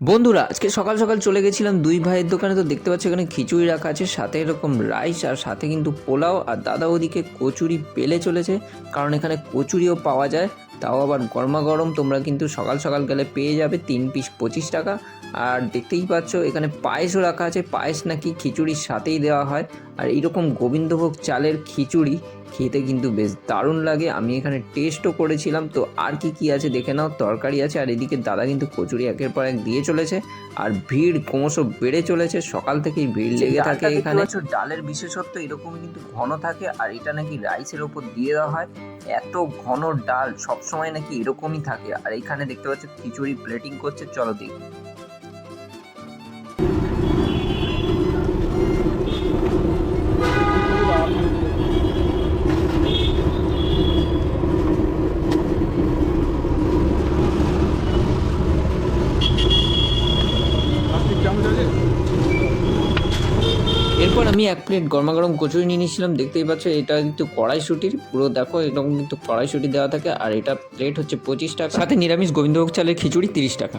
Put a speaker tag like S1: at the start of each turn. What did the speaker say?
S1: বন্ধুরা আজকে সকাল সকাল চলে গেছিলাম দুই ভাইয়ের দোকানে। তো দেখতে পাচ্ছ এখানে খিচুড়ি রাখা আছে, সাথে এরকম রাইস, আর সাথে কিন্তু পোলাও। আর দাদা ওদিকে কচুরি পেলে চলেছে, কারণ এখানে কচুরিও পাওয়া যায়, তাও আবার গরমা গরম। তোমরা কিন্তু সকাল সকাল গেলে পেয়ে যাবে 3 পিস 25 টাকা। আর দেখতেই পাচ্ছ এখানে পায়েসও রাখা আছে, পায়েস নাকি খিচুড়ির সাথেই দেওয়া হয়। আর এইরকম গোবিন্দভোগ চালের খিচুড়ি খেতে কিন্তু বেশ দারুণ লাগে। আমি এখানে টেস্টও করেছিলাম। তো আর কি কি আছে দেখে নাও। তরকারি আছে, আর এদিকে দাদা কিন্তু কচুরি একের পর এক দিয়ে চলেছে। আর ভিড় ক্রমশ বেড়ে চলেছে, সকাল থেকেই ভিড় লেগে থাকে এখানে। ডালের বিশেষত্ব এরকম কিন্তু ঘন থাকে, আর এটা নাকি রাইসের ওপর দিয়ে দেওয়া হয়। এত ঘন ডাল সবসময় নাকি এরকমই থাকে। আর এখানে দেখতে পাচ্ছ খিচুড়ি প্লেটিং করছে, চলো দেখি। এরপর আমি 1 প্লেট গরমা গরম কচুরি নিয়ে নিয়েছিলাম। দেখতেই পাচ্ছ এটা কিন্তু কড়াইশুটির, পুরো দেখো এরকম কিন্তু কড়াইশুটি দেওয়া থাকে। আর এটা প্লেট হচ্ছে 25 টাকা, সাথে নিরামিষ গোবিন্দভোগ চালের খিচুড়ি 30 টাকা।